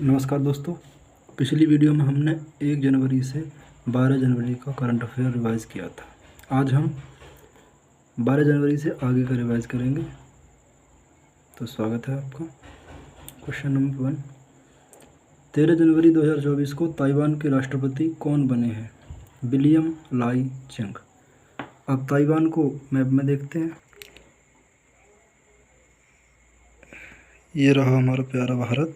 नमस्कार दोस्तों। पिछली वीडियो में हमने 1 जनवरी से 12 जनवरी का करंट अफेयर रिवाइज़ किया था। आज हम 12 जनवरी से आगे का रिवाइज़ करेंगे। तो स्वागत है आपका। क्वेश्चन नंबर 1, 13 जनवरी 2024 को ताइवान के राष्ट्रपति कौन बने हैं? विलियम लाई चेंग। अब ताइवान को मैप में देखते हैं। ये रहा हमारा प्यारा भारत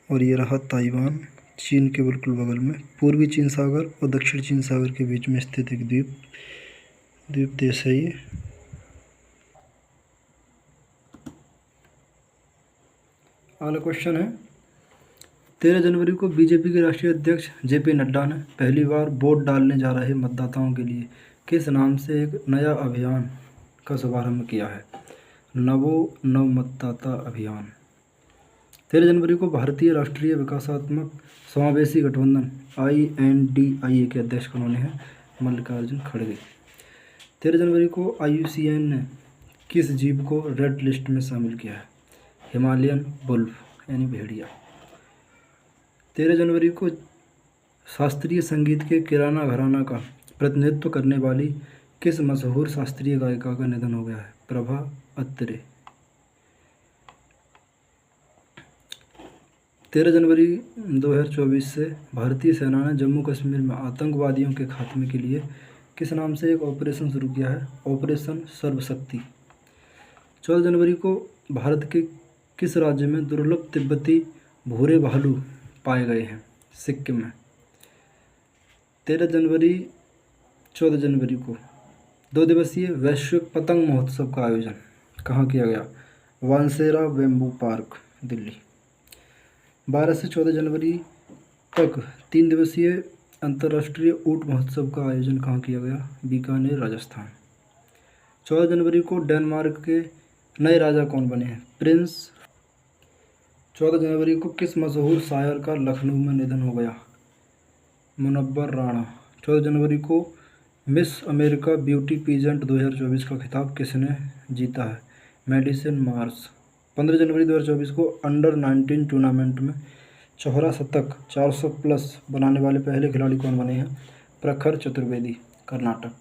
और ये रहा ताइवान, चीन के बिल्कुल बगल में। पूर्वी चीन सागर और दक्षिण चीन सागर के बीच में स्थित एक द्वीप देश है ये। अगला क्वेश्चन है, 13 जनवरी को बीजेपी के राष्ट्रीय अध्यक्ष जेपी नड्डा ने पहली बार वोट डालने जा रहे मतदाताओं के लिए किस नाम से एक नया अभियान का शुभारंभ किया है? नवो नव मतदाता अभियान। 13 जनवरी को भारतीय राष्ट्रीय विकासात्मक समावेशी गठबंधन INDIA के अध्यक्ष कौन हैं? मल्लिकार्जुन खड़गे। 13 जनवरी को IUCN ने किस जीव को रेड लिस्ट में शामिल किया है? हिमालयन वुल्फ यानी भेड़िया। 13 जनवरी को शास्त्रीय संगीत के किराना घराना का प्रतिनिधित्व करने वाली किस मशहूर शास्त्रीय गायिका का निधन हो गया है? प्रभा अत्रे। 13 जनवरी 2024 से भारतीय सेना ने जम्मू कश्मीर में आतंकवादियों के खात्मे के लिए किस नाम से एक ऑपरेशन शुरू किया है? ऑपरेशन सर्वशक्ति। 14 जनवरी को भारत के किस राज्य में दुर्लभ तिब्बती भूरे भालू पाए गए हैं? सिक्किम में। 14 जनवरी को 2 दिवसीय वैश्विक पतंग महोत्सव का आयोजन कहाँ किया गया? वानसेरा बेम्बू पार्क, दिल्ली। 12 से 14 जनवरी तक 3 दिवसीय अंतर्राष्ट्रीय ऊँट महोत्सव का आयोजन कहाँ किया गया? बीकानेर, राजस्थान। 14 जनवरी को डेनमार्क के नए राजा कौन बने हैं? प्रिंस। 14 जनवरी को किस मशहूर शायर का लखनऊ में निधन हो गया? मुनव्वर राणा। 14 जनवरी को मिस अमेरिका ब्यूटी पीजेंट 2024 का खिताब किसने जीता है? Medicine Mars. 15 जनवरी 2024 को अंडर 19 टूर्नामेंट में चौहरा शतक 400 प्लस बनाने वाले पहले खिलाड़ी कौन बने हैं? प्रखर चतुर्वेदी, कर्नाटक।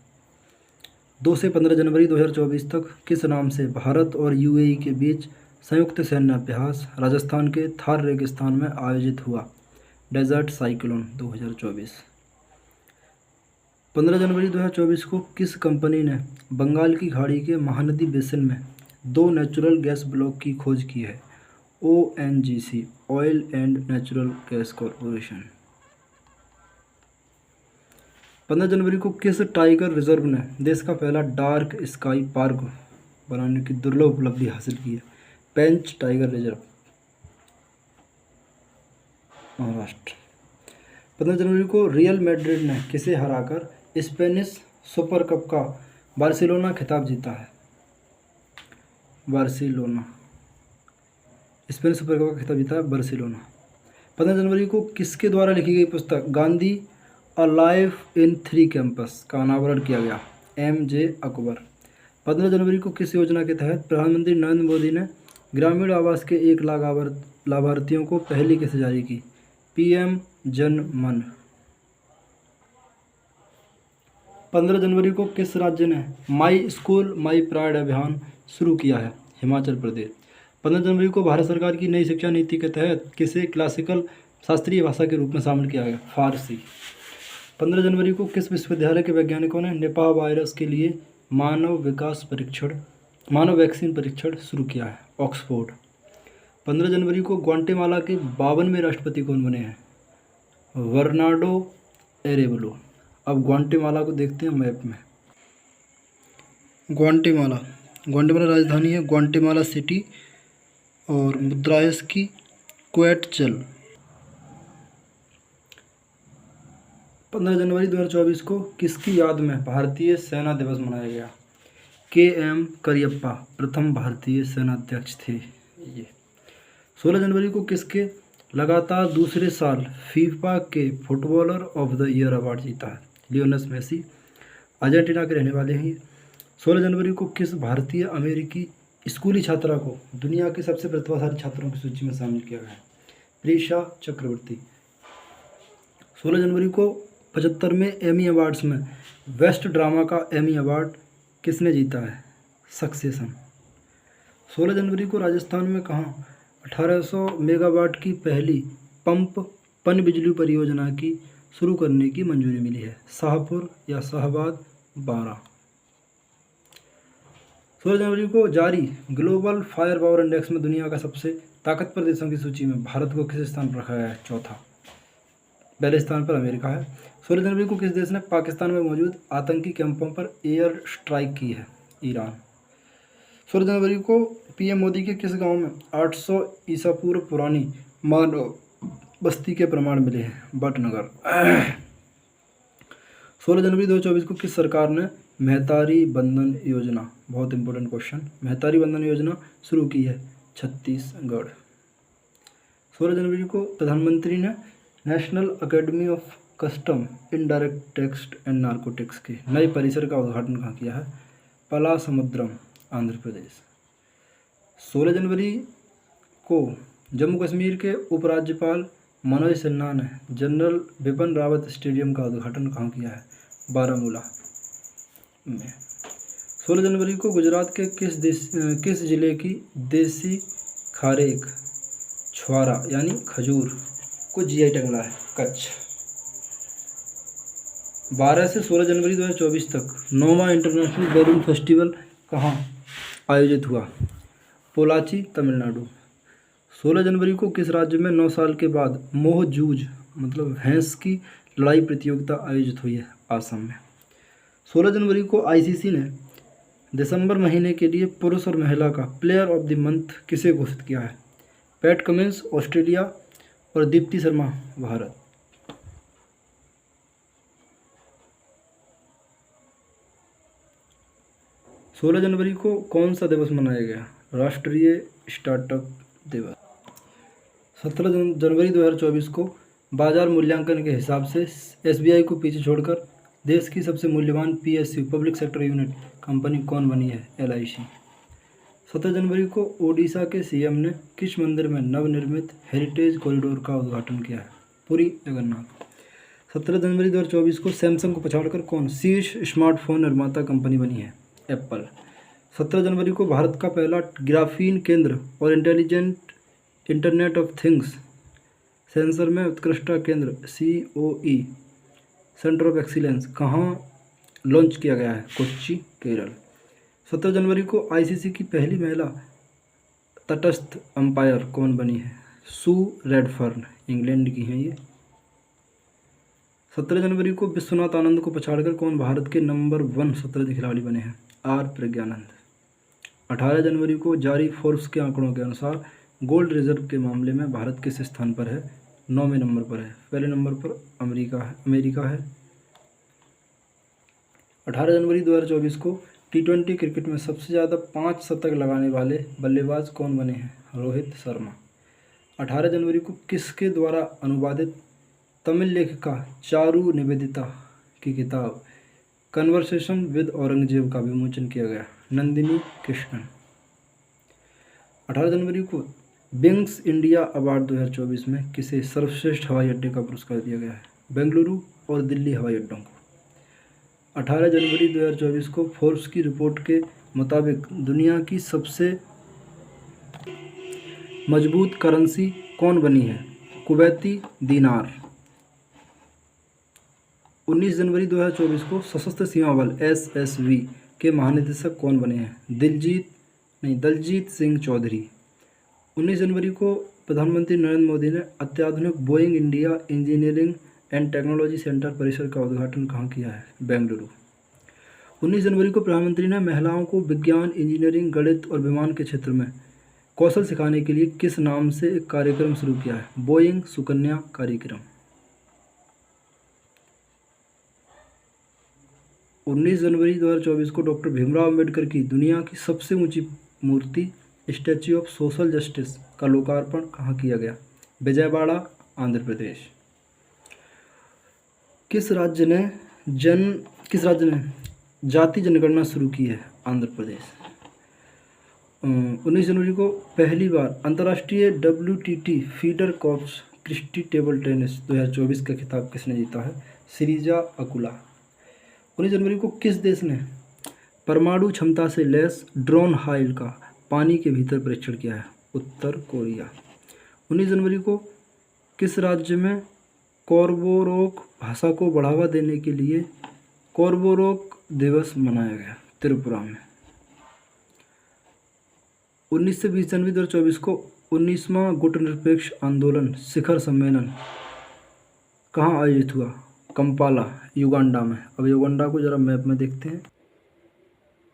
2 से 15 जनवरी 2024 तक किस नाम से भारत और UAE के बीच संयुक्त सैन्य अभ्यास राजस्थान के थार रेगिस्तान में आयोजित हुआ? Desert cyclone 2024। 15 जनवरी 2024 को किस कंपनी ने बंगाल की खाड़ी के महानदी बेसिन में 2 नेचुरल गैस ब्लॉक की खोज की है? ONGC, oil and natural gas corporation. 15 जनवरी को किस टाइगर रिजर्व ने देश का पहला डार्क स्काई पार्क बनाने की दुर्लभ उपलब्धि हासिल की है? पेंच टाइगर रिजर्व, महाराष्ट्र। 15 जनवरी को रियल मैड्रिड ने किसे हराकर स्पेनिश सुपर कप का बार्सिलोना खिताब जीता है? बार्सिलोना। स्पेनिश सुपर कप का खिताब जीता है बार्सिलोना। 15 जनवरी को किसके द्वारा लिखी गई पुस्तक Gandhi a life in 3 campus का अनावरण किया गया? MJ अकबर। 15 जनवरी को किस योजना के तहत प्रधानमंत्री नरेंद्र मोदी ने ग्रामीण आवास के 1 लाख लाभार्थियों को पहली किस्त जारी की? PM जन मन। 15 जनवरी को किस राज्य ने माई स्कूल माई प्राइड अभियान शुरू किया है? हिमाचल प्रदेश। 15 जनवरी को भारत सरकार की नई शिक्षा नीति के तहत किसे क्लासिकल शास्त्रीय भाषा के रूप में शामिल किया गया? फारसी। 15 जनवरी को किस विश्वविद्यालय के वैज्ञानिकों ने निपाह वायरस के लिए मानव वैक्सीन परीक्षण शुरू किया है? ऑक्सफोर्ड। 15 जनवरी को ग्वाटेमाला के 52वें राष्ट्रपति कौन बने हैं? बर्नार्डो एरेवलो। अब ग्वाटेमाला को देखते हैं मैप में। ग्वाटेमाला राजधानी है ग्वाटेमाला सिटी और मुद्रा है इसकी क्वेटचल। 15 जनवरी 2024 को किसकी याद में भारतीय सेना दिवस मनाया गया? KM करियप्पा प्रथम भारतीय सेनाध्यक्ष थे ये। 16 जनवरी को किसके लगातार दूसरे साल फीफा के footballer of the year award जीता है? लियोनेल मेसी, अर्जेंटीना के रहने वाले हैं। 16 जनवरी को किस भारतीय अमेरिकी स्कूली छात्रा को दुनिया के सबसे प्रतिभाशाली छात्रों की सूची में शामिल किया गया है? प्रीशा चक्रवर्ती। 16 जनवरी को 75वें एमी अवार्ड्स में बेस्ट ड्रामा का एमी अवार्ड किसने जीता है? सक्सेशन। 16 जनवरी को राजस्थान में कहाँ 1800 मेगावाट की पहली पंप पन बिजली परियोजना की शुरू करने की मंजूरी मिली है? शाहपुर या शाहबाद 12। 16 जनवरी को जारी ग्लोबल फायर पावर इंडेक्स में दुनिया का सबसे ताकतवर देशों की सूची में भारत को किस स्थान पर रखा गया है? चौथा। पहले स्थान पर अमेरिका है। 16 जनवरी को किस देश ने पाकिस्तान में मौजूद आतंकी कैंपों पर एयर स्ट्राइक की है? ईरान। 16 जनवरी को पीएम मोदी के किस गांव में 800 ईसा पूर्व पुरानी मानव बस्ती के प्रमाण मिले हैं? भटनगर। 16 जनवरी 2024 को किस सरकार ने मेहतारी बंधन योजना, बहुत इंपॉर्टेंट क्वेश्चन, मेहतारी बंधन योजना शुरू की है? छत्तीसगढ़। 16 जनवरी को प्रधानमंत्री ने national academy of custom indirect tax and narcotics के नए परिसर का उद्घाटन कहाँ किया है? पलासमुद्रम, आंध्र प्रदेश। 16 जनवरी को जम्मू कश्मीर के उपराज्यपाल मनोज सिन्हा ने जनरल बिपिन रावत स्टेडियम का उद्घाटन कहाँ किया है? बारामूला में। 16 जनवरी को गुजरात के किस जिले की देसी खारेक छुआरा यानी खजूर को जीआई टैग मिला है? कच्छ। 12 से 16 जनवरी 2024 तक 9वां इंटरनेशनल बैलून फेस्टिवल कहाँ आयोजित हुआ? पोलाची, तमिलनाडु। 16 जनवरी को किस राज्य में 9 साल के बाद मोह जूझ मतलब भैंस की लड़ाई प्रतियोगिता आयोजित हुई है? आसाम में। 16 जनवरी को आईसीसी ने दिसंबर महीने के लिए पुरुष और महिला का प्लेयर ऑफ द मंथ किसे घोषित किया है? पैट कमिंस, ऑस्ट्रेलिया और दीप्ति शर्मा, भारत। 16 जनवरी को कौन सा दिवस मनाया गया? राष्ट्रीय स्टार्टअप दिवस। 17 जनवरी 2024 को बाजार मूल्यांकन के हिसाब से एसबीआई को पीछे छोड़कर देश की सबसे मूल्यवान PSU public sector unit company कौन बनी है? एलआईसी। 17 जनवरी को ओडिशा के सीएम ने किस मंदिर में नवनिर्मित हेरिटेज कॉरिडोर का उद्घाटन किया है? पुरी जगन्नाथ। 17 जनवरी 2024 को सैमसंग को पछाड़कर कौन शीर्ष स्मार्टफोन निर्माता कंपनी बनी है? एप्पल। 17 जनवरी को भारत का पहला ग्राफीन केंद्र और intelligent internet of things sensor में उत्कृष्टता केंद्र COE सेंटर ऑफ एक्सीलेंस कहाँ लॉन्च किया गया है? कोच्चि, केरल। 17 जनवरी को आईसीसी की पहली महिला तटस्थ अंपायर कौन बनी है? सू रेडफर्न, इंग्लैंड की हैं ये। 17 जनवरी को विश्वनाथ आनंद को पछाड़कर कौन भारत के नंबर 1 शतरंज खिलाड़ी बने हैं? आर प्रज्ञानंद। 18 जनवरी को जारी फोर्ब्स के आंकड़ों के अनुसार गोल्ड रिजर्व के मामले में भारत किस स्थान पर है? 9वें नंबर पर है। पहले नंबर पर अमेरिका है। 18 जनवरी 2024 को T20 क्रिकेट में सबसे ज़्यादा 5 शतक लगाने वाले बल्लेबाज कौन बने हैं? रोहित शर्मा। 18 जनवरी को किसके द्वारा अनुवादित तमिल लेखिका चारू निवेदिता की किताब कन्वर्सेशन विद औरंगजेब का विमोचन किया गया? नंदिनी कृष्णन। 18 जनवरी को विंग्स इंडिया अवार्ड 2024 में किसे सर्वश्रेष्ठ हवाई अड्डे का पुरस्कार दिया गया है? बेंगलुरु और दिल्ली हवाई अड्डों को। 18 जनवरी 2024 को फोर्ब्स की रिपोर्ट के मुताबिक दुनिया की सबसे मजबूत करेंसी कौन बनी है? कुवैती दीनार। 19 जनवरी 2024 को सशस्त्र सीमा बल SSV के महानिदेशक कौन बने हैं? दलजीत सिंह चौधरी। 19 जनवरी को प्रधानमंत्री नरेंद्र मोदी ने अत्याधुनिक Boeing India engineering and technology centre परिसर का उद्घाटन कहाँ किया है? बेंगलुरु। 19 जनवरी को प्रधानमंत्री ने महिलाओं को विज्ञान, इंजीनियरिंग, गणित और विमान के क्षेत्र में कौशल सिखाने के लिए किस नाम से एक कार्यक्रम शुरू किया है? बोइंग सुकन्या कार्यक्रम। 19 जनवरी 2024 को डॉक्टर भीमराव अंबेडकर की दुनिया की सबसे ऊंची मूर्ति स्टैच्यू ऑफ सोशल जस्टिस का लोकार्पण कहाँ किया गया? विजयवाड़ा, आंध्र प्रदेश। किस राज्य ने जाति जनगणना शुरू की है? आंध्र प्रदेश। 19 जनवरी को पहली बार अंतर्राष्ट्रीय WTT feeder Corpus Christi table tennis 2024 का खिताब किसने जीता है? श्रीजा अकुला। 19 जनवरी को किस देश ने परमाणु क्षमता से लैस ड्रोन हाइल का पानी के भीतर परीक्षण किया है? उत्तर कोरिया। 19 जनवरी को किस राज्य में कॉर्बोरोक भाषा को बढ़ावा देने के लिए कॉर्बोरोक दिवस मनाया गया? त्रिपुरा में। 19 से 20 जनवरी 2024 को 19वां गुटनिरपेक्ष आंदोलन शिखर सम्मेलन कहाँ आयोजित हुआ? कंपाला, युगांडा में। अब युगांडा को जरा मैप में देखते हैं।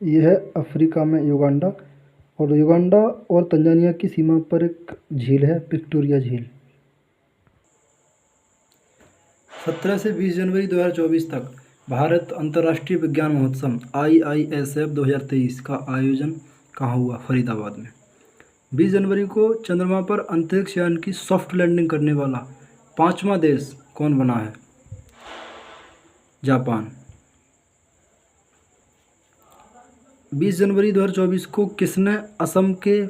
यह है अफ्रीका में युगांडा, और युगांडा और तंजानिया की सीमा पर एक झील है, विक्टोरिया झील। 17 से 20 जनवरी 2024 तक भारत अंतर्राष्ट्रीय विज्ञान महोत्सव IISF 2023 का आयोजन कहाँ हुआ? फरीदाबाद में। 20 जनवरी को चंद्रमा पर अंतरिक्ष यान की सॉफ्ट लैंडिंग करने वाला 5वां देश कौन बना है? जापान। 20 जनवरी 2024 को किसने असम के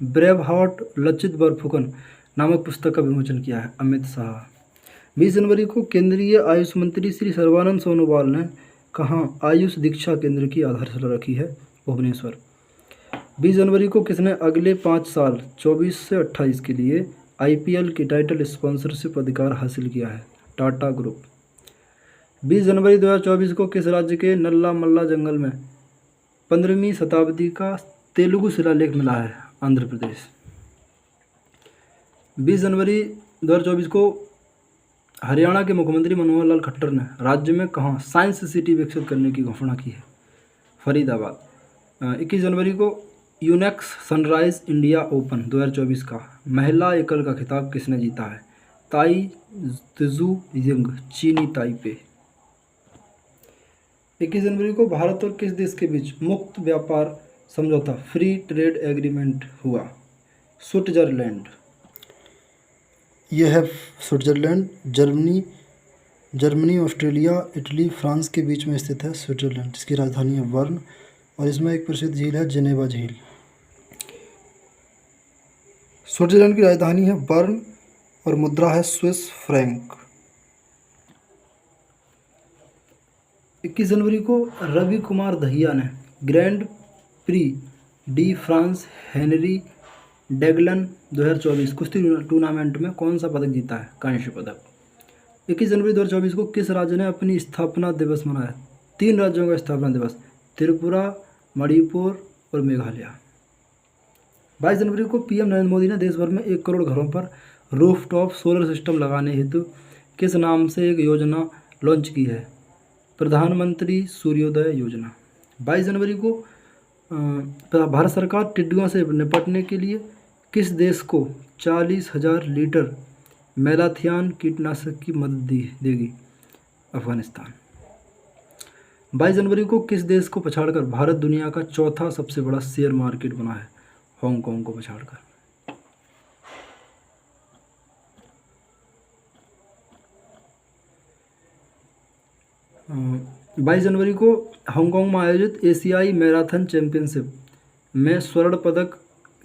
ब्रेव हार्ट लचित बरफुकन नामक पुस्तक का विमोचन किया है? अमित शाह। 20 जनवरी को केंद्रीय आयुष मंत्री श्री सर्बानंद सोनोवाल ने कहाँ आयुष दीक्षा केंद्र की आधारशिला रखी है? भुवनेश्वर। 20 जनवरी को किसने अगले 5 साल 24 से 28 के लिए IPL की टाइटल स्पॉन्सरशिप अधिकार हासिल किया है? टाटा ग्रुप। 20 जनवरी 2024 को किस राज्य के नल्ला मल्ला जंगल में 15वीं शताब्दी का तेलुगु शिलालेख मिला है? आंध्र प्रदेश। 20 जनवरी 2024 को हरियाणा के मुख्यमंत्री मनोहर लाल खट्टर ने राज्य में कहाँ साइंस सिटी विकसित करने की घोषणा की है? फरीदाबाद। 21 जनवरी को यूनेक्स सनराइज इंडिया ओपन 2024 का महिला एकल का खिताब किसने जीता है? ताई त्जू यिंग, चीनी ताइपे। 21 जनवरी को भारत और किस देश के बीच मुक्त व्यापार समझौता फ्री ट्रेड एग्रीमेंट हुआ? स्विट्जरलैंड। यह है Switzerland. Germany, Australia, Italy, France के बीच में स्थित है स्विट्जरलैंड, जिसकी राजधानी है बर्न, और इसमें एक प्रसिद्ध झील है जेनेवा झील। स्विट्जरलैंड की राजधानी है बर्न और मुद्रा है स्विस फ्रैंक। 21 जनवरी को रवि कुमार दहिया ने grand prix de France Henri Deglane 2024 कुश्ती टूर्नामेंट में कौन सा पदक जीता है? कांस्य पदक। 21 जनवरी 2024 को किस राज्य ने अपनी स्थापना दिवस मनाया? 3 राज्यों का स्थापना दिवस, त्रिपुरा, मणिपुर और मेघालय। 22 जनवरी को PM नरेंद्र मोदी ने देश भर में 1 करोड़ घरों पर रूफटॉप सोलर सिस्टम लगाने हेतु किस नाम से एक योजना लॉन्च की है? प्रधानमंत्री सूर्योदय योजना। 22 जनवरी को भारत सरकार टिड्डियों से निपटने के लिए किस देश को 40,000 लीटर मेलाथियान कीटनाशक की मदद देगी? अफगानिस्तान। 22 जनवरी को किस देश को पछाड़कर भारत दुनिया का चौथा सबसे बड़ा शेयर मार्केट बना है? हांगकांग को पछाड़कर। 22 जनवरी को हांगकांग में आयोजित एशियाई मैराथन चैंपियनशिप में स्वर्ण पदक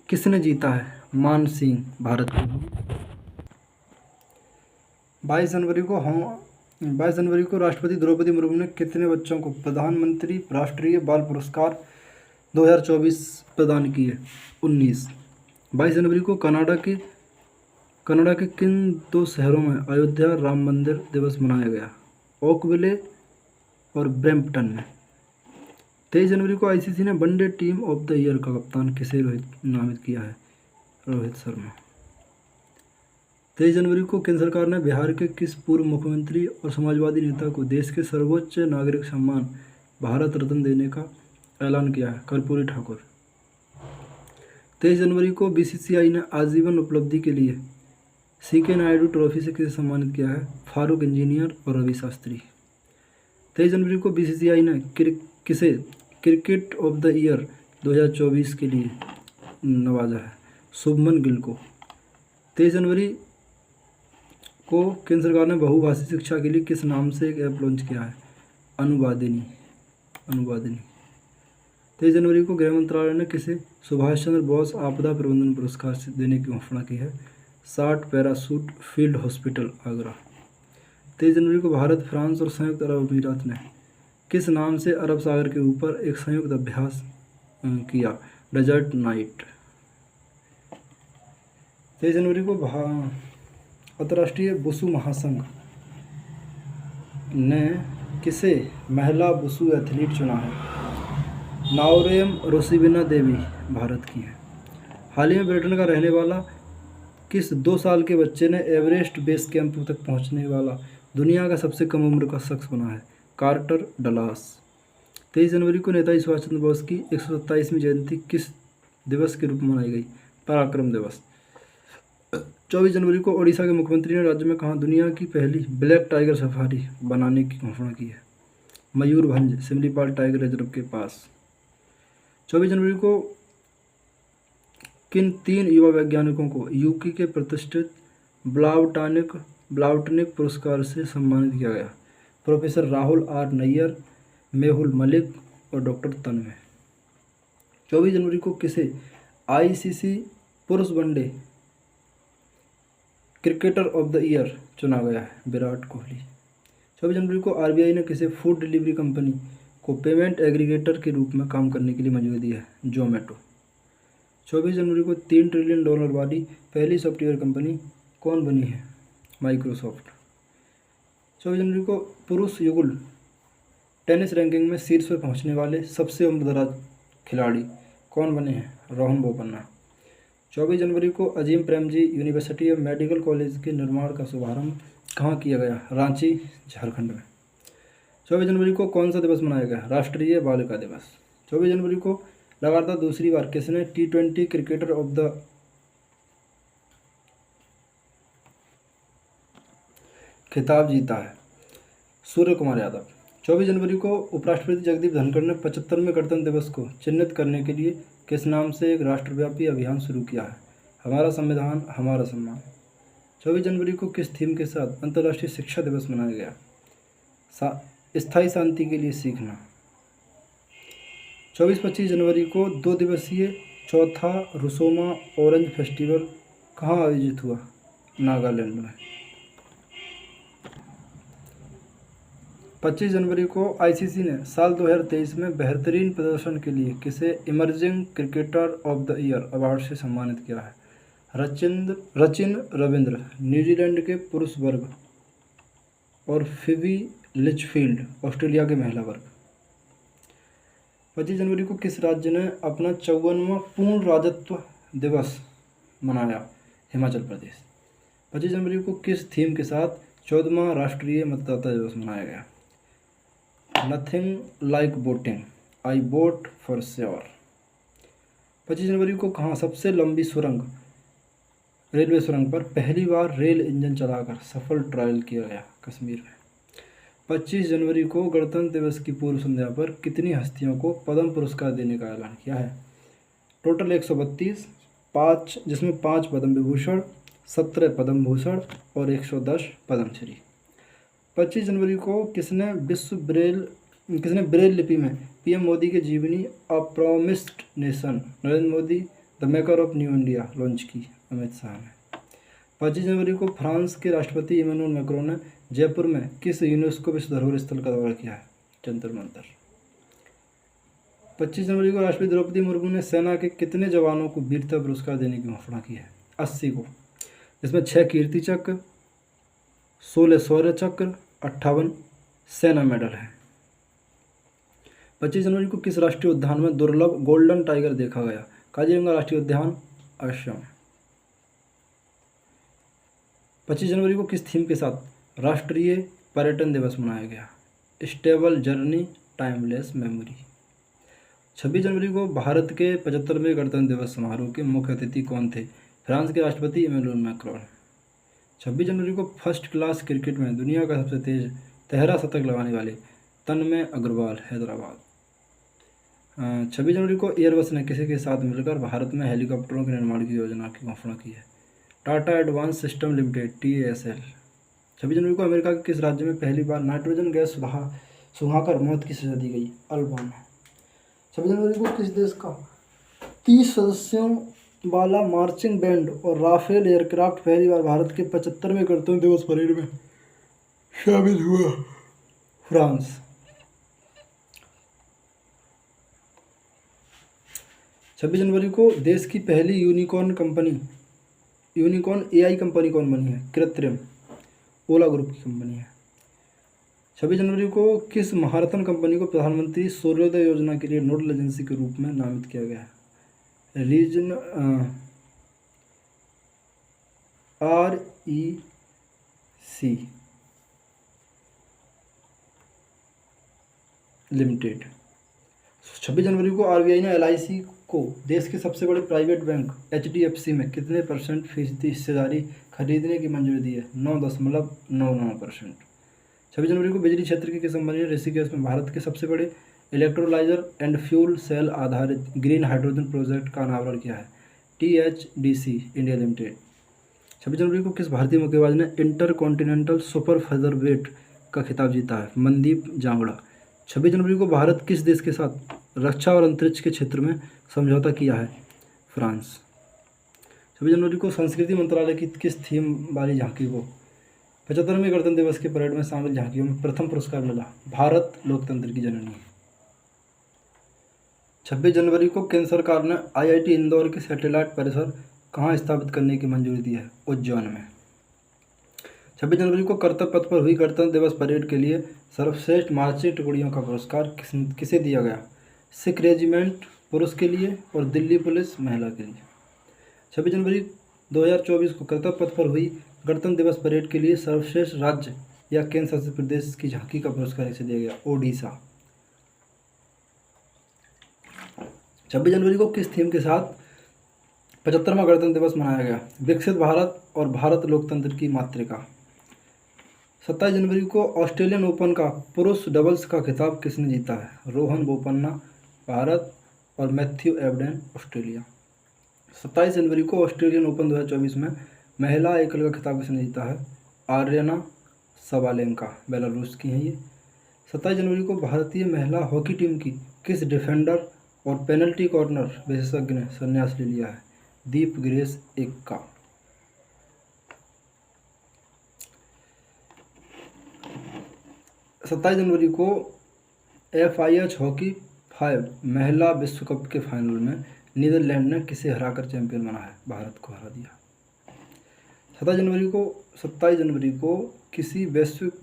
किसने जीता है? मान सिंह, भारत को। 22 जनवरी को राष्ट्रपति द्रौपदी मुर्मू ने कितने बच्चों को प्रधानमंत्री राष्ट्रीय बाल पुरस्कार 2024 प्रदान किए? 19। 22 जनवरी को कनाडा के किन 2 शहरों में अयोध्या राम मंदिर दिवस मनाया गया? ओकविले और ब्रैम्पटन में। 23 जनवरी को ICC ने one day team of the year का कप्तान किसे नामित किया है? रोहित शर्मा। 23 जनवरी को केंद्र सरकार ने बिहार के किस पूर्व मुख्यमंत्री और समाजवादी नेता को देश के सर्वोच्च नागरिक सम्मान भारत रत्न देने का ऐलान किया है? कर्पूरी ठाकुर। 23 जनवरी को BCCI ने आजीवन उपलब्धि के लिए CK नायडू ट्रॉफी से किसे सम्मानित किया है? फारूक इंजीनियर और रवि शास्त्री। 23 जनवरी को BCCI ने किसे क्रिकेट ऑफ द ईयर 2024 के लिए नवाजा है? शुभमन गिल को। 23 जनवरी को केंद्र सरकार ने बहुभाषी शिक्षा के लिए किस नाम से एक ऐप लॉन्च किया है? अनुवादिनी। 23 जनवरी को गृह मंत्रालय ने किसे सुभाष चंद्र बोस आपदा प्रबंधन पुरस्कार से देने की घोषणा की है? 60 पैराशूट फील्ड हॉस्पिटल आगरा। 23 जनवरी को भारत, फ्रांस और संयुक्त अरब अमीरात ने किस नाम से अरब सागर के ऊपर एक संयुक्त अभ्यास किया? Desert Knight. 23 जनवरी को अंतर्राष्ट्रीय वुशु महासंघ ने किसे महिला वुशु एथलीट चुना है? नाओरेम रोसिबिना देवी भारत की है। हाल ही में ब्रिटेन का रहने वाला किस 2 साल के बच्चे ने एवरेस्ट बेस कैंप तक पहुंचने वाला दुनिया का सबसे कम उम्र का शख्स बना है? Quarter Dallas. 23 जनवरी को नेताजी सुभाष चंद्र बोस की 127वीं जयंती किस दिवस के रूप में मनाई गई? पराक्रम दिवस। 24 जनवरी को ओडिशा के मुख्यमंत्री ने राज्य में कहाँ दुनिया की पहली ब्लैक टाइगर सफारी बनाने की घोषणा की है? मयूरभंज सिमलीपाल टाइगर रिजर्व के पास। 24 जनवरी को किन 3 युवा वैज्ञानिकों को यूके के प्रतिष्ठित ब्लाउटनिक पुरस्कार से सम्मानित किया गया? प्रोफेसर राहुल आर नैयर, मेहुल मलिक और डॉक्टर तन्मय। 24 जनवरी को किसे आईसीसी पुरुष one day cricketer of the year चुना गया है? विराट कोहली। 24 जनवरी को आरबीआई ने किसे फूड डिलीवरी कंपनी को पेमेंट एग्रीगेटर के रूप में काम करने के लिए मंजूरी दी है? जोमेटो। 24 जनवरी को $3 ट्रिलियन वाली पहली सॉफ्टवेयर कंपनी कौन बनी है? माइक्रोसॉफ्ट। 24 जनवरी को पुरुष युगल टेनिस रैंकिंग में शीर्ष पर पहुंचने वाले सबसे उम्रदराज खिलाड़ी कौन बने हैं? रोहन बोपन्ना। 24 जनवरी को Azim Premji university of medical college के निर्माण का शुभारंभ कहाँ किया गया? रांची, झारखंड में। 24 जनवरी को कौन सा दिवस मनाया गया? राष्ट्रीय बालिका दिवस। 24 जनवरी को लगातार दूसरी बार किसने T20 क्रिकेटर ऑफ द खिताब जीता है? सूर्य कुमार यादव। 24 जनवरी को उपराष्ट्रपति जगदीप धनखड़ ने 75वें गणतंत्र दिवस को चिन्हित करने के लिए किस नाम से एक राष्ट्रव्यापी अभियान शुरू किया है? हमारा संविधान हमारा सम्मान। 24 जनवरी को किस थीम के साथ अंतर्राष्ट्रीय शिक्षा दिवस मनाया गया? स्थायी शांति के लिए सीखना। 24-25 जनवरी को 2 दिवसीय चौथा रुसोमा ऑरेंज फेस्टिवल कहाँ आयोजित हुआ? नागालैंड में। 25 जनवरी को आईसीसी ने साल 2023 में बेहतरीन प्रदर्शन के लिए किसे emerging cricketer of the year award से सम्मानित किया है? रचिन रविंद्र न्यूजीलैंड के पुरुष वर्ग और फिबी लिचफील्ड ऑस्ट्रेलिया के महिला वर्ग। 25 जनवरी को किस राज्य ने अपना 54वां पूर्ण राज्यत्व दिवस मनाया? हिमाचल प्रदेश। 25 जनवरी को किस थीम के साथ 14वां राष्ट्रीय मतदाता दिवस मनाया गया? Nothing like voting, I vote for sure. 25 जनवरी को कहाँ सबसे लंबी रेलवे सुरंग पर पहली बार रेल इंजन चलाकर सफल ट्रायल किया गया? कश्मीर में। 25 जनवरी को गणतंत्र दिवस की पूर्व संध्या पर कितनी हस्तियों को पद्म पुरस्कार देने का ऐलान किया है? टोटल 132, 5 जिसमें 5 पद्म विभूषण, 17 पद्म भूषण और 110 पद्मश्री। 25 जनवरी को किसने ब्रेल लिपि में पीएम मोदी के जीवनी a promised nation Narendra Modi the maker of new India launch की? अमित शाह ने। 25 जनवरी को फ्रांस के राष्ट्रपति इमैनुअल मैक्रोन ने जयपुर में किस यूनेस्को विश्व धरोहर स्थल का दौरा किया है? जंतर मंतर। 25 जनवरी को राष्ट्रपति द्रौपदी मुर्मू ने सेना के कितने जवानों को वीरता पुरस्कार देने की घोषणा की है? 80 को, जिसमें 6 कीर्ति चक्र, 16 शौर्य चक्र, 58 सेना मेडल है। 25 जनवरी को किस राष्ट्रीय उद्यान में दुर्लभ गोल्डन टाइगर देखा गया? काजीरंगा राष्ट्रीय उद्यान, असम। 25 जनवरी को किस थीम के साथ राष्ट्रीय पर्यटन दिवस मनाया गया? Stable journey, timeless memory. 26 जनवरी को भारत के 75वें गणतंत्र दिवस समारोह के मुख्य अतिथि कौन थे? फ्रांस के राष्ट्रपति इमैनुअल मैक्रोन। 26 जनवरी को फर्स्ट क्लास क्रिकेट में दुनिया का सबसे तेज तहरा शतक लगाने वाले तन्मय अग्रवाल, हैदराबाद। 26 जनवरी को एयरबस ने किसी के साथ मिलकर भारत में हेलीकॉप्टरों के निर्माण की योजना की घोषणा की है? Tata advance system limited, TASL। 26 जनवरी को अमेरिका के किस राज्य में पहली बार नाइट्रोजन गैस सुखाकर मौत की सजा दी गई? अल्बामा। 26 जनवरी को किस देश का 30 सदस्यों वाला मार्चिंग बैंड और राफेल एयरक्राफ्ट पहली बार भारत के 75वें गणतंत्र दिवस परेड में शामिल हुआ? फ्रांस। 26 जनवरी को देश की पहली यूनिकॉर्न एआई कंपनी कौन बनी है? कृत्रिम। ओला ग्रुप की कंपनी है। 26 जनवरी को किस महारथन कंपनी को प्रधानमंत्री सूर्योदय योजना के लिए नोडल एजेंसी के रूप में नामित किया गया है? Reason REC limited. 26 जनवरी को आरबीआई ने LIC को देश के सबसे बड़े प्राइवेट बैंक HDFC में कितने % हिस्सेदारी खरीदने की मंजूरी दी है? 9.99%। 26 जनवरी को बिजली क्षेत्र की किस कंपनी ने ऋषिकेश में भारत के सबसे बड़े इलेक्ट्रोलाइजर एंड फ्यूल सेल आधारित ग्रीन हाइड्रोजन प्रोजेक्ट का अनावरण किया है? THDC India limited. 26 जनवरी को किस भारतीय मुक्केबाज ने इंटर कॉन्टिनेंटल सुपर फेदरवेट का खिताब जीता है? मनदीप जांगड़ा। 26 जनवरी को भारत किस देश के साथ रक्षा और अंतरिक्ष के क्षेत्र में समझौता किया है? फ्रांस। 26 जनवरी को संस्कृति मंत्रालय की किस थीम वाली झांकी को 75वें गणतंत्र दिवस के परेड में शामिल झांकियों में प्रथम पुरस्कार मिला? भारत लोकतंत्र की जननी। 26 जनवरी को केंद्र सरकार ने IIT इंदौर के सैटेलाइट परिसर कहाँ स्थापित करने की मंजूरी दी है? उज्जैन में। 26 जनवरी को कर्तव्य पथ पर हुई गणतंत्र दिवस परेड के लिए सर्वश्रेष्ठ मार्चिंग टुकड़ियों का पुरस्कार किसे दिया गया? सिख रेजिमेंट पुरुष के लिए और दिल्ली पुलिस महिला के लिए। 26 जनवरी 2024 को कर्तव्य पथ पर हुई गणतंत्र दिवस परेड के लिए सर्वश्रेष्ठ राज्य या केंद्र शासित प्रदेश की झांकी का पुरस्कार किसे दिया गया? ओडिशा। 26 जनवरी को किस थीम के साथ 75वां गणतंत्र दिवस मनाया गया? विकसित भारत और भारत लोकतंत्र की मातृका। 27 जनवरी को ऑस्ट्रेलियन ओपन का पुरुष डबल्स का खिताब किसने जीता है? रोहन बोपन्ना भारत और मैथ्यू एबडेन ऑस्ट्रेलिया। 27 जनवरी को ऑस्ट्रेलियन ओपन 2024 में महिला एकल का खिताब किसने जीता है? आर्यना सबालेंका बेलारूस की हैं ये। 27 जनवरी को भारतीय महिला हॉकी टीम की किस डिफेंडर और पेनल्टी कॉर्नर विशेषज्ञ ने संन्यास ले लिया है? दीप ग्रेस एक्का। 27 जनवरी को FIH हॉकी 5 महिला विश्व कप के फाइनल में नीदरलैंड ने किसे हराकर चैंपियन बना है? भारत को हरा दिया। 27 जनवरी को किसी वैश्विक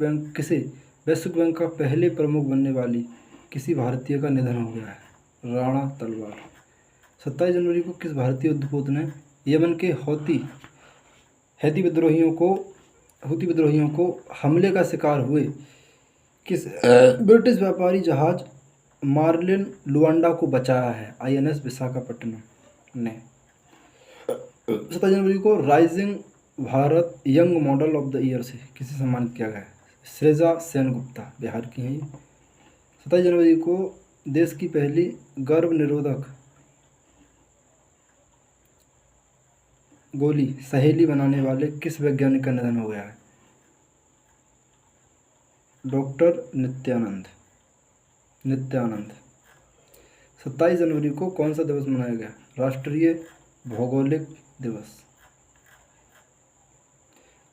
बैंक का पहले प्रमुख बनने वाली किसी भारतीय का निधन हो गया है? राणा तलवार। 27 जनवरी को किस भारतीय युद्धपोत ने यमन के हौती विद्रोहियों को हमले का शिकार हुए किस ब्रिटिश व्यापारी जहाज मार्लिन लुआंडा को बचाया है? INS विशाखापट्टनम ने। 27 जनवरी को rising Bharat young model of the year से किसे सम्मानित किया गया है? सृजा सेनगुप्ता बिहार की हैं ये। 27 जनवरी को देश की पहली गर्भ निरोधक गोली सहेली बनाने वाले किस वैज्ञानिक का निधन हो गया है? डॉक्टर नित्यानंद। 27 जनवरी को कौन सा दिवस मनाया गया? राष्ट्रीय भौगोलिक दिवस।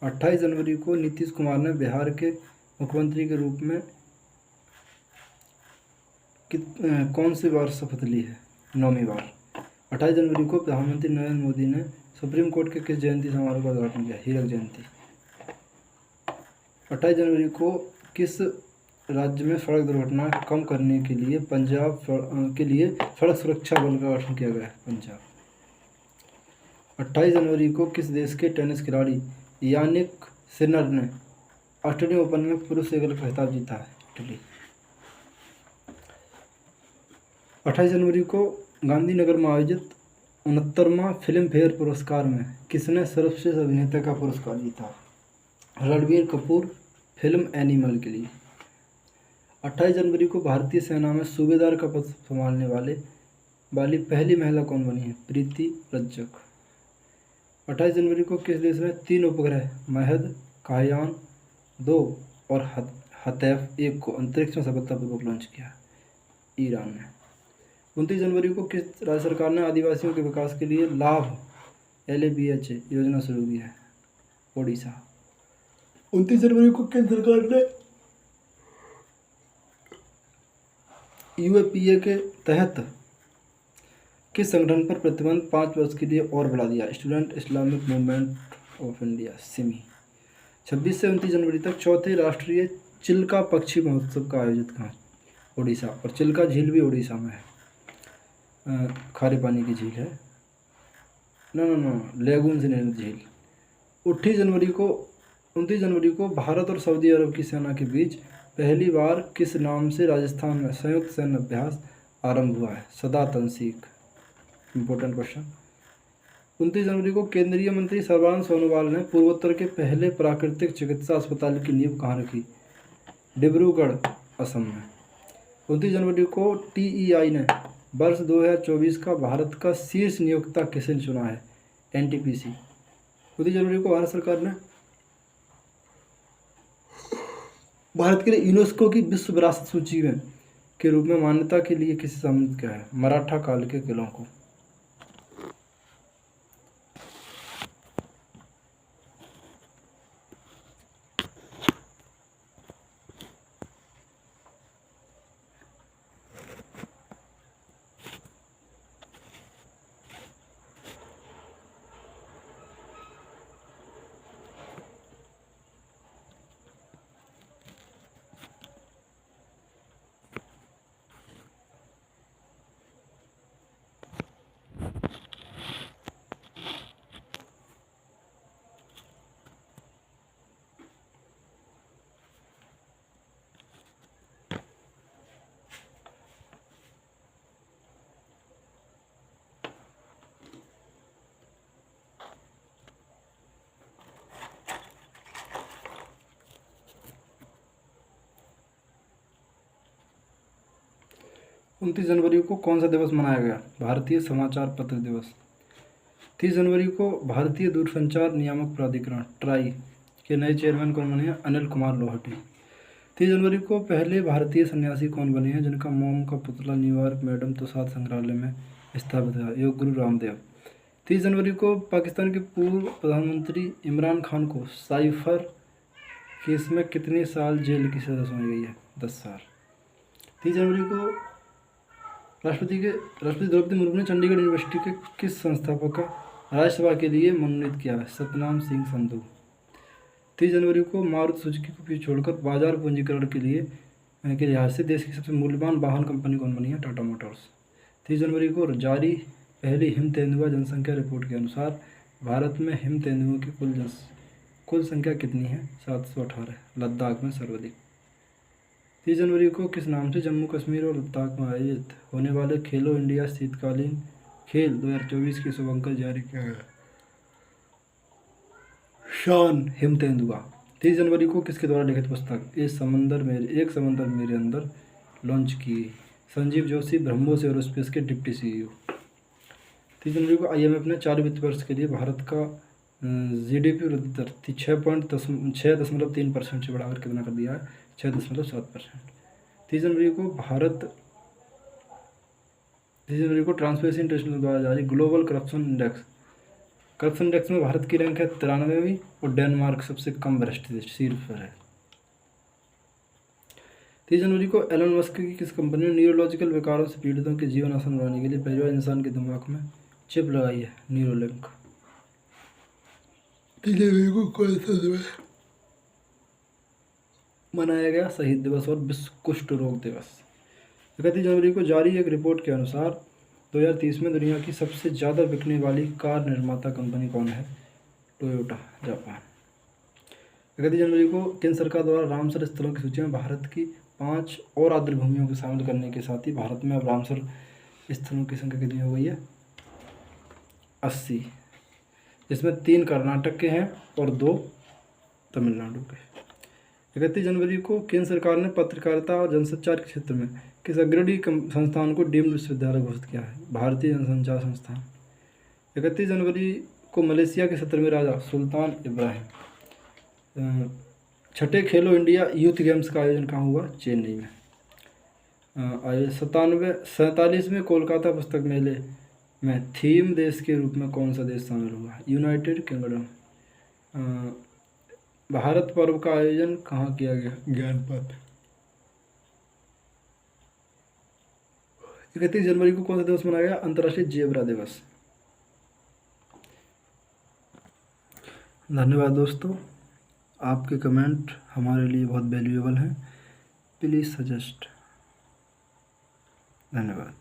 28 जनवरी को नीतीश कुमार ने बिहार के मुख्यमंत्री के रूप में कौन सी बार शपथ ली है? 9वीं बार। 28 जनवरी को प्रधानमंत्री नरेंद्र मोदी ने सुप्रीम कोर्ट के किस जयंती समारोह का उद्घाटन किया? हीरक जयंती। 28 जनवरी को किस राज्य में सड़क दुर्घटना कम करने के लिए सड़क सुरक्षा बल का गठन किया गया है? पंजाब। 28 जनवरी को किस देश के टेनिस खिलाड़ी यानिक सिनर ने ऑस्ट्रेलियन ओपन में पुरुष एकल का खिताब जीता है? इटली। 28 जनवरी को गांधीनगर में आयोजित 69वां फिल्म फेयर पुरस्कार में किसने सर्वश्रेष्ठ अभिनेता का पुरस्कार जीता? रणबीर कपूर फिल्म एनिमल के लिए। 28 जनवरी को भारतीय सेना में सूबेदार का पद संभालने वाली पहली महिला कौन बनी है? प्रीति रज्जक। 28 जनवरी को किस देश ने 3 उपग्रह महद, कायान 2 और हतैफ 1 को अंतरिक्ष में सफलतापूर्वक लॉन्च किया? ईरान ने। 29 जनवरी को किस राज्य सरकार ने आदिवासियों के विकास के लिए लाभ LABH योजना शुरू की है? ओडिशा। 29 जनवरी को केंद्र सरकार ने UAPA के तहत किस संगठन पर प्रतिबंध 5 वर्ष के लिए और बढ़ा दिया? Student Islamic movement of India Simi. 26 से 29 जनवरी तक चौथे राष्ट्रीय चिल्का पक्षी महोत्सव का आयोजित कहाँ? उड़ीसा। और चिल्का झील भी उड़ीसा में है, खारे पानी की झील है। नो लेगून से निर्मित झील। 29 जनवरी को भारत और सऊदी अरब की सेना के बीच पहली बार किस नाम से राजस्थान में संयुक्त सैन्य अभ्यास आरंभ हुआ है? सदा तंसीक। Important question. 29 जनवरी को केंद्रीय मंत्री सर्बानंद सोनोवाल ने पूर्वोत्तर के पहले प्राकृतिक चिकित्सा अस्पताल की नींव कहाँ रखी? डिब्रूगढ़, असम में। 29 जनवरी को TEI ने वर्ष 2024 का भारत का शीर्ष नियोक्ता किसे चुना है? NTPC। 29 जनवरी को भारत सरकार ने भारत के लिए यूनेस्को की विश्व विरासत सूची में के रूप में मान्यता के लिए किसे सम्मानित किया है? मराठा काल के किलों को। उनतीस जनवरी को कौन सा दिवस मनाया गया? भारतीय समाचार पत्र दिवस। 30 जनवरी को भारतीय दूरसंचार नियामक प्राधिकरण ट्राई के नए चेयरमैन कौन बने हैं? अनिल कुमार लोहटी। 30 जनवरी को पहले भारतीय सन्यासी कौन बने हैं जिनका मोम का पुतला न्यूयॉर्क मैडम तुसाद संग्रहालय में स्थापित हुआ? योग गुरु रामदेव। 30 जनवरी को पाकिस्तान के पूर्व प्रधानमंत्री इमरान खान को साइफर केस में कितने साल जेल की सज़ा सुनाई गई है? 10 साल। 30 जनवरी को राष्ट्रपति द्रौपदी मुर्मू ने चंडीगढ़ यूनिवर्सिटी के किस संस्थापक का राज्यसभा के लिए मनोनीत किया है? सतनाम सिंह संधू। 30 जनवरी को मारुति सुजुकी को छोड़कर बाजार पूंजीकरण के लिहाज से देश की सबसे मूल्यवान वाहन कंपनी कौन बनी है? टाटा मोटर्स। 30 जनवरी को जारी पहली हिम तेंदुआ जनसंख्या रिपोर्ट के अनुसार भारत में हिम तेंदुओं की कुल संख्या कितनी है? 718, लद्दाख में सर्वाधिक। 30 जनवरी को किस नाम से जम्मू कश्मीर और लद्दाख में आयोजित होने वाले खेलो इंडिया शीतकालीन खेल 2024 की शुभंकर जारी किया गया? शान हिम तेंदुआ। 30 जनवरी को किसके द्वारा लिखित पुस्तक एक समंदर मेरे अंदर लॉन्च की? संजीव जोशी, ब्रह्मोस एरोस्पेस के डिप्टी CEO। 30 जनवरी को IMF ने चालू वित्त वर्ष के लिए भारत का GDP वृद्धि दर 6.3% से बढ़ाकर कितना कर दिया है? 6.7%। 30 जनवरी को ट्रांसपेरेंसी इंटरनेशनल द्वारा जारी ग्लोबल करप्शन इंडेक्स में भारत की रैंक है 93वीं और डेनमार्क सबसे कम भ्रष्ट शीर्ष पर है। 30 जनवरी को एलन मस्क की किस कंपनी ने न्यूरोलॉजिकल विकारों से पीड़ितों के जीवन आसान बनाने के लिए पहली बार इंसान के दिमाग में चिप लगाई है? न्यूरोलिंक। 30 जनवरी को कौन सा दिवस मनाया गया? शहीद दिवस और विश्व कुष्ठ रोग दिवस। 31 जनवरी को जारी एक रिपोर्ट के अनुसार 2030 में दुनिया की सबसे ज़्यादा बिकने वाली कार निर्माता कंपनी कौन है? Toyota, Japan. 31 जनवरी को केंद्र सरकार द्वारा रामसर स्थलों की सूची में भारत की 5 और आर्द्र भूमियों को शामिल करने के साथ ही भारत में अब रामसर स्थलों की संख्या कितनी हो गई है? 80, जिसमें 3 कर्नाटक के हैं और 2 तमिलनाडु के। 31 जनवरी को केंद्र सरकार ने पत्रकारिता और जनसंचार के क्षेत्र में किस अग्रणी संस्थान को डीम्ड विश्वविद्यालय घोषित किया है? भारतीय जनसंचार संस्थान। 31 जनवरी को मलेशिया के 17वें राजा सुल्तान इब्राहिम 6ठे खेलो इंडिया यूथ गेम्स का आयोजन कहाँ हुआ? चेन्नई में। आइए 47वें कोलकाता पुस्तक मेले में थीम देश के रूप में कौन सा देश शामिल हुआ? United kingdom. भारत पर्व का आयोजन कहाँ किया गया? ज्ञानपथ। 31 जनवरी को कौन सा दिवस मनाया गया? अंतर्राष्ट्रीय जेब्रा दिवस। धन्यवाद दोस्तों, आपके कमेंट हमारे लिए बहुत वैल्यूएबल हैं। Please suggest. धन्यवाद।